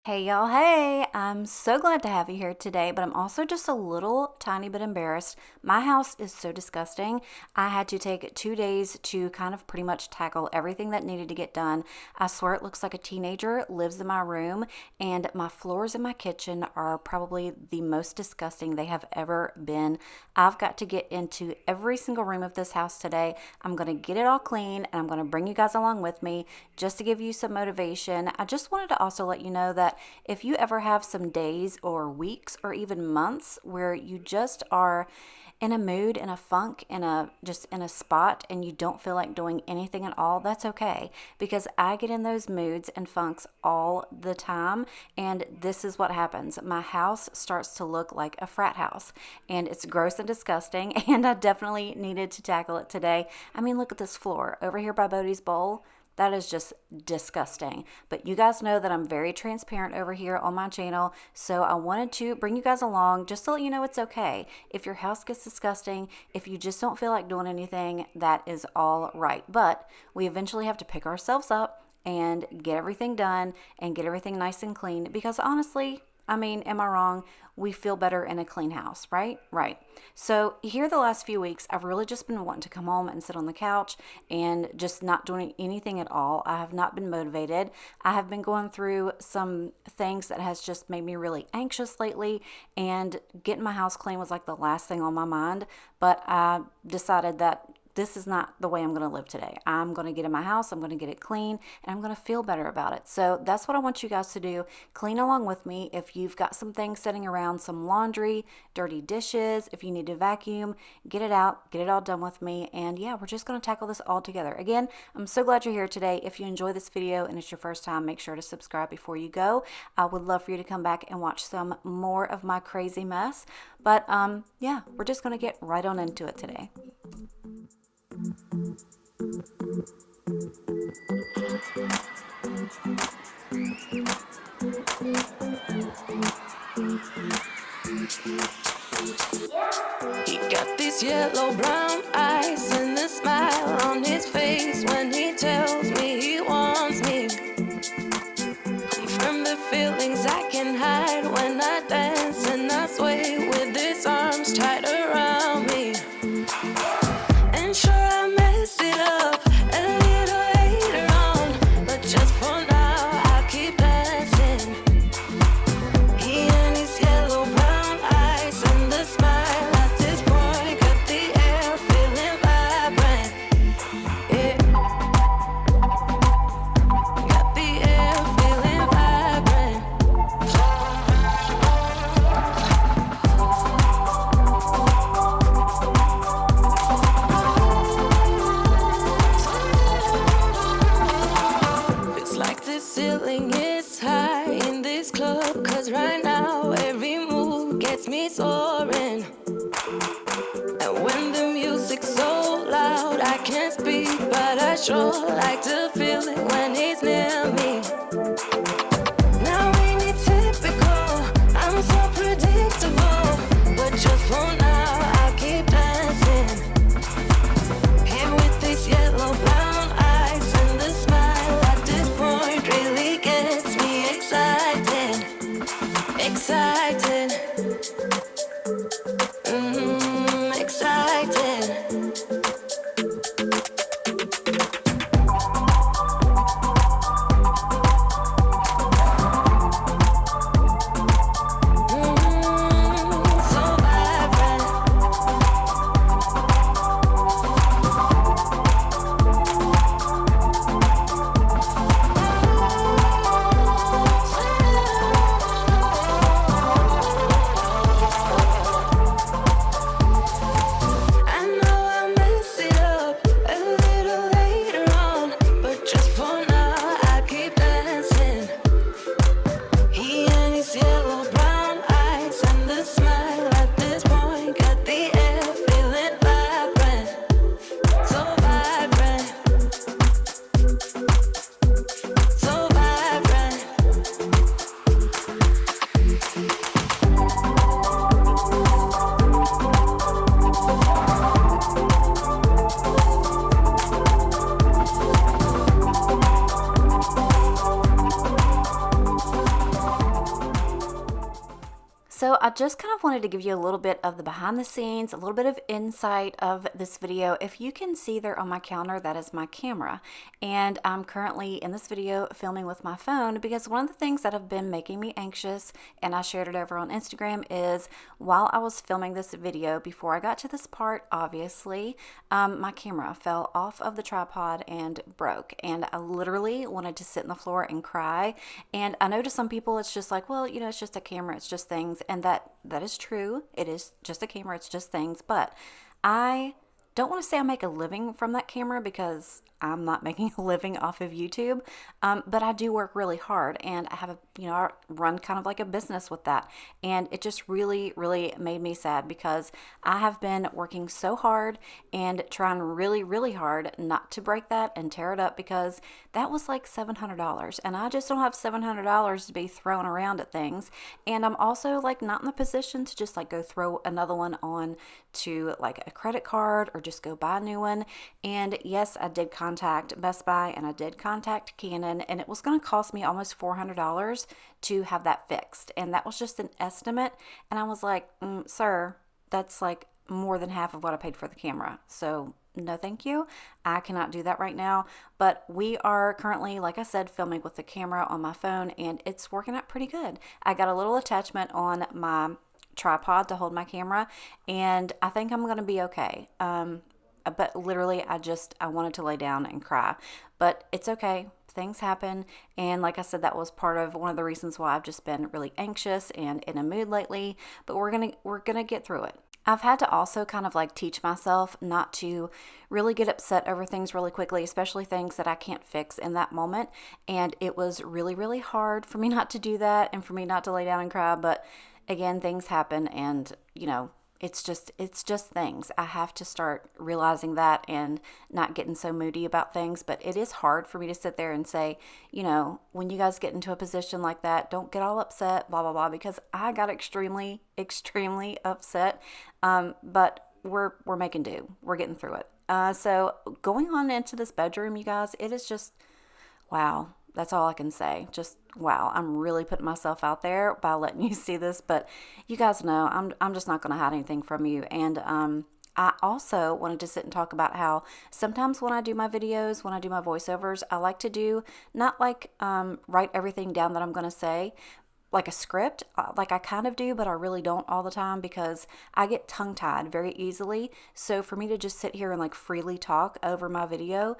Hey y'all, hey! I'm so glad to have you here today, but I'm also just a little tiny bit embarrassed. My house is so disgusting. I had to take 2 days to kind of pretty much tackle everything that needed to get done. I swear it looks like a teenager lives in my room, and my floors in my kitchen are probably the most disgusting they have ever been. I've got to get into every single room of this house today. I'm going to get it all clean, and I'm going to bring you guys along with me just to give you some motivation. I just wanted to also let you know that if you ever have some days or weeks or even months where you just are in a mood, in a funk, just in a spot and you don't feel like doing anything at all, that's okay, because I get in those moods and funks all the time, and this is what happens. My house starts to look like a frat house, and it's gross and disgusting, and I definitely needed to tackle it today. I mean, look at this floor over here by Bodie's bowl. That is just disgusting. But you guys know that I'm very transparent over here on my channel, so I wanted to bring you guys along just to let you know it's okay. If your house gets disgusting, if you just don't feel like doing anything, that is all right. But we eventually have to pick ourselves up and get everything done and get everything nice and clean, because honestly, I mean, am I wrong? We feel better in a clean house, right? Right. So here the last few weeks, I've really just been wanting to come home and sit on the couch and just not doing anything at all. I have not been motivated. I have been going through some things that has just made me really anxious lately, and getting my house clean was like the last thing on my mind. But I decided that this is not the way I'm going to live today. I'm going to get in my house, I'm going to get it clean, and I'm going to feel better about it. So that's what I want you guys to do. Clean along with me. If you've got some things sitting around, some laundry, dirty dishes, if you need to vacuum, get it out, get it all done with me. And yeah, we're just going to tackle this all together. Again, I'm so glad you're here today. If you enjoy this video and it's your first time, make sure to subscribe before you go. I would love for you to come back and watch some more of my crazy mess. But yeah, we're just going to get right on into it today. He got these yellow brown eyes and a smile on his face when he tells me he wants me. From the feelings I can hide when I dance and I sway with his arms tight around me. And sure I mess it up a little later on, but just for now I'll keep dancing. He and his yellow brown eyes and the smile at this point got the air feeling vibrant. Yeah, got the air feeling vibrant. Feels like the ceiling is high in this club, 'cause right now every move gets me soaring. And when the music's so loud I can't speak, but I sure like to feel it when he's near me. Now ain't it typical, I'm so predictable, but just for now I'll keep dancing. Here with these yellow brown eyes and the smile at this point really gets me excited. Excited. Excited. So vibrant. So I just kind of wanted to give you a little bit of the behind the scenes, a little bit of insight of this video. If you can see there on my counter, that is my camera. And I'm currently in this video filming with my phone because one of the things that have been making me anxious, and I shared it over on Instagram, is while I was filming this video, before I got to this part, obviously, my camera fell off of the tripod and broke. And I literally wanted to sit on the floor and cry. And I know to some people it's just like, well, you know, it's just a camera, it's just things. And that is true. It is just a camera, it's just things. But I don't want to say I make a living from that camera because I'm not making a living off of YouTube, but I do work really hard, and I have I run kind of like a business with that, and it just really, really made me sad because I have been working so hard and trying really, really hard not to break that and tear it up because that was like $700, and I just don't have $700 to be thrown around at things, and I'm also like not in the position to just like go throw another one on to like a credit card or just go buy a new one. And yes, I did contact Best Buy and I did contact Canon, and it was going to cost me almost $400 to have that fixed, and that was just an estimate. And I was like, sir, that's like more than half of what I paid for the camera, so no thank you, I cannot do that right now. But we are currently, like I said, filming with the camera on my phone, and it's working out pretty good. I got a little attachment on my tripod to hold my camera, and I think I'm gonna be okay. But literally I wanted to lay down and cry, but it's okay. Things happen, and like I said, that was part of one of the reasons why I've just been really anxious and in a mood lately, but we're gonna get through it. I've had to also kind of like teach myself not to really get upset over things really quickly, especially things that I can't fix in that moment. And it was really, really hard for me not to do that and for me not to lay down and cry. But again, things happen, and it's just things. I have to start realizing that and not getting so moody about things. But it is hard for me to sit there and say, when you guys get into a position like that, don't get all upset, blah, blah, blah, because I got extremely, extremely upset. But we're making do. We're getting through it. So going on into this bedroom, you guys, it is just, wow. That's all I can say. Just wow. I'm really putting myself out there by letting you see this, but you guys know I'm just not going to hide anything from you. And I also wanted to sit and talk about how sometimes when I do my videos, when I do my voiceovers, I like to do not like write everything down that I'm going to say, like a script, like I kind of do, but I really don't all the time because I get tongue-tied very easily. So for me to just sit here and like freely talk over my video,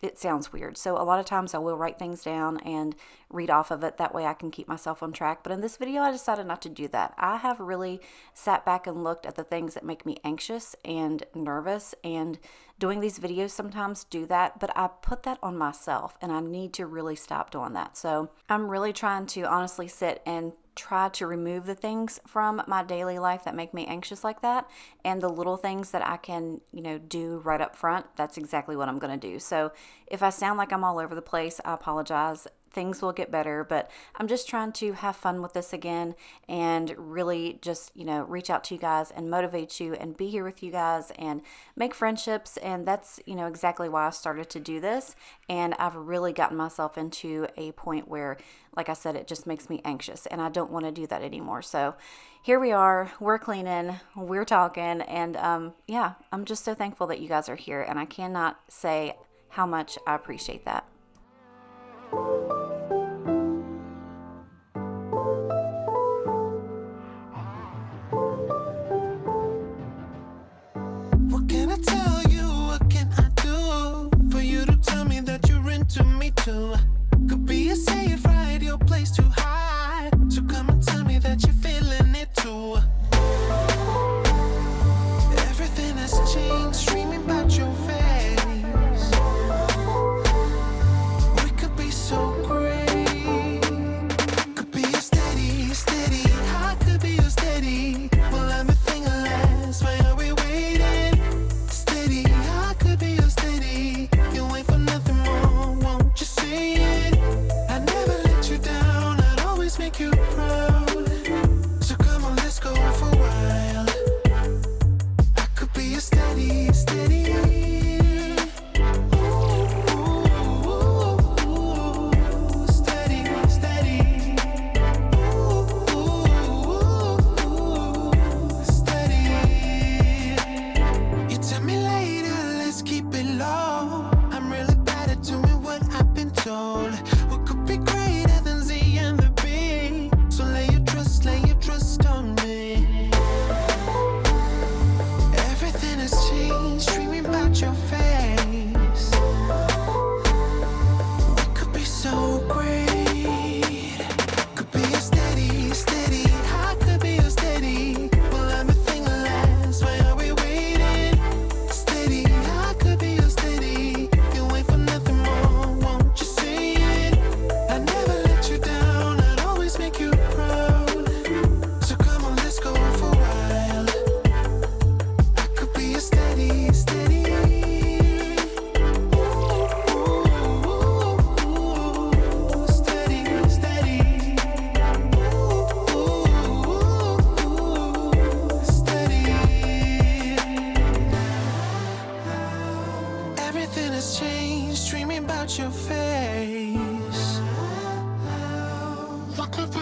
it sounds weird. So a lot of times I will write things down and read off of it. That way I can keep myself on track. But in this video, I decided not to do that. I have really sat back and looked at the things that make me anxious and nervous, and doing these videos sometimes do that, but I put that on myself, and I need to really stop doing that. So I'm really trying to honestly sit and try to remove the things from my daily life that make me anxious like that, and the little things that I can, do right up front. That's exactly what I'm going to do. So if I sound like I'm all over the place, I apologize. Things will get better, but I'm just trying to have fun with this again and really just, reach out to you guys and motivate you and be here with you guys and make friendships. And that's, exactly why I started to do this. And I've really gotten myself into a point where, like I said, it just makes me anxious, and I don't want to do that anymore. So here we are, we're cleaning, we're talking, and I'm just so thankful that you guys are here, and I cannot say how much I appreciate that. What can I tell you? What can I do for you to tell me that you're into me too? Could be a safe ride, your place to hide. So come and tell me that you're feeling it too. Everything has changed, dreaming about your face. We could be so great. Could be a steady, steady. I could be a steady. Will everything last? Why are we waiting? Steady, I could be a steady. You wait for nothing more, won't you say it? I never let you down, I'd always make you proud. So come on, let's go for a while. I could be a steady, steady. Ooh, steady, steady. Ooh,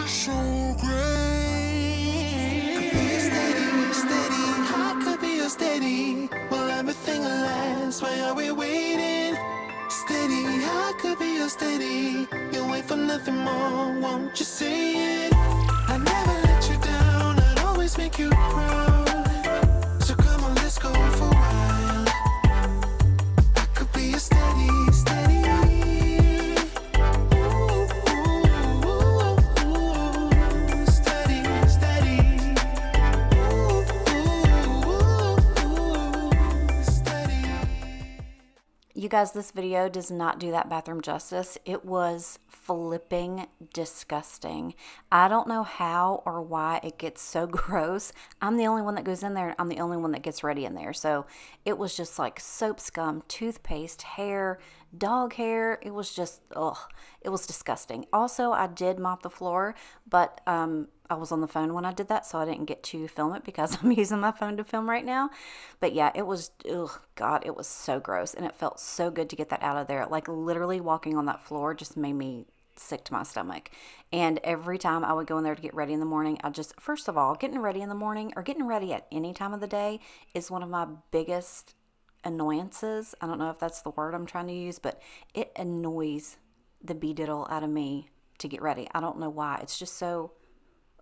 so great. Could be a steady, steady. I could be a steady. Will everything last? Why are we waiting? Steady, I could be a steady. You wait for nothing more, won't you say it? I never let you down, I'd always make you proud. So come on, let's go for a while. I could be a steady, steady. You guys, this video does not do that bathroom justice. It was flipping disgusting. I don't know how or why it gets so gross. I'm the only one that goes in there. I'm the only one that gets ready in there. So it was just like soap scum, toothpaste, hair, dog hair. It was just, ugh, it was disgusting. Also, I did mop the floor, but I was on the phone when I did that, so I didn't get to film it because I'm using my phone to film right now. But yeah, it was, ugh, God, it was so gross, and it felt so good to get that out of there. Like, literally walking on that floor just made me sick to my stomach. And every time I would go in there to get ready in the morning, I just, first of all, getting ready in the morning or getting ready at any time of the day is one of my biggest annoyances. I don't know if that's the word I'm trying to use, but it annoys the be-diddle out of me to get ready. I don't know why. It's just so...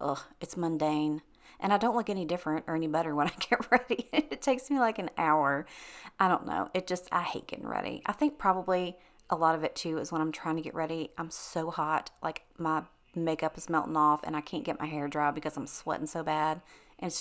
ugh, it's mundane. And I don't look any different or any better when I get ready. It takes me like an hour. I don't know. I hate getting ready. I think probably a lot of it too is when I'm trying to get ready, I'm so hot. Like my makeup is melting off and I can't get my hair dry because I'm sweating so bad. And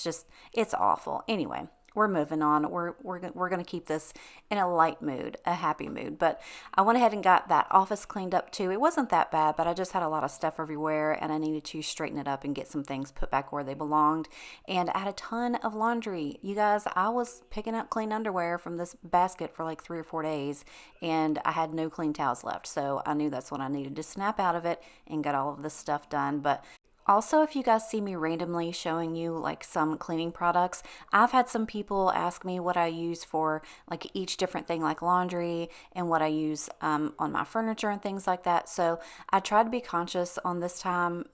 it's awful. Anyway, we're moving on. We're going to keep this in a light mood, a happy mood. But I went ahead and got that office cleaned up too. It wasn't that bad, but I just had a lot of stuff everywhere and I needed to straighten it up and get some things put back where they belonged. And I had a ton of laundry. You guys, I was picking up clean underwear from this basket for like 3 or 4 days and I had no clean towels left. So I knew that's when I needed to snap out of it and get all of this stuff done. But also, if you guys see me randomly showing you like some cleaning products, I've had some people ask me what I use for like each different thing like laundry and what I use on my furniture and things like that. So I try to be conscious on this time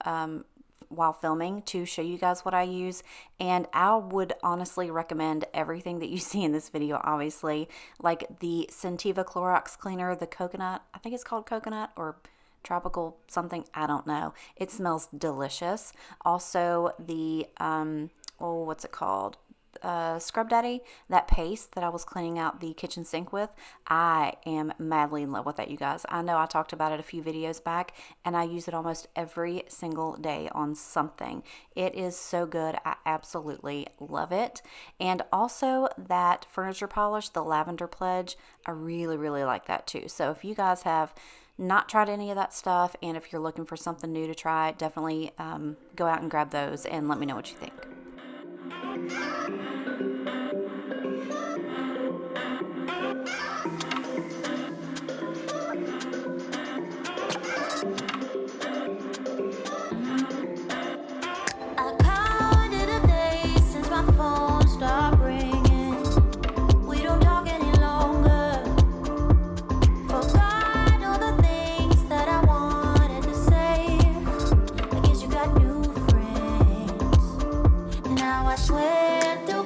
while filming to show you guys what I use. And I would honestly recommend everything that you see in this video, obviously, like the Scentiva Clorox cleaner, the coconut, I think it's called coconut or tropical something, I don't know. It smells delicious. Also the what's it called? Scrub Daddy, that paste that I was cleaning out the kitchen sink with. I am madly in love with that, you guys. I know I talked about it a few videos back and I use it almost every single day on something. It is so good. I absolutely love it. And also that furniture polish, the Lavender Pledge, I really, really like that too. So if you guys have not tried any of that stuff, and if you're looking for something new to try, definitely go out and grab those and let me know what you think. I counted the days since my phone stopped ringing. We don't talk any longer. Forgot all the things that I wanted to say. I guess you got new friends. Now I swear to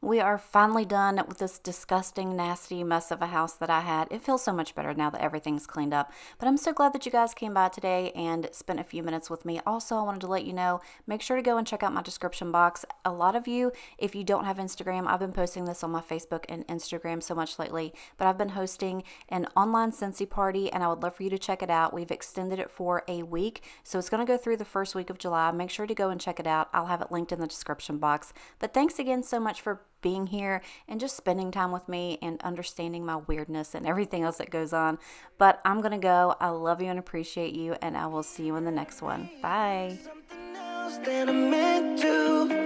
We are finally done with this disgusting, nasty mess of a house that I had. It feels so much better now that everything's cleaned up. But I'm so glad that you guys came by today and spent a few minutes with me. Also, I wanted to let you know, make sure to go and check out my description box. A lot of you, if you don't have Instagram, I've been posting this on my Facebook and Instagram so much lately, but I've been hosting an online Scentsy party, and I would love for you to check it out. We've extended it for a week, so it's going to go through the first week of July. Make sure to go and check it out. I'll have it linked in the description box. But thanks again so much for being here and just spending time with me and understanding my weirdness and everything else that goes on. But I'm going to go. I love you and appreciate you, and I will see you in the next one. Bye. Something else than I meant to.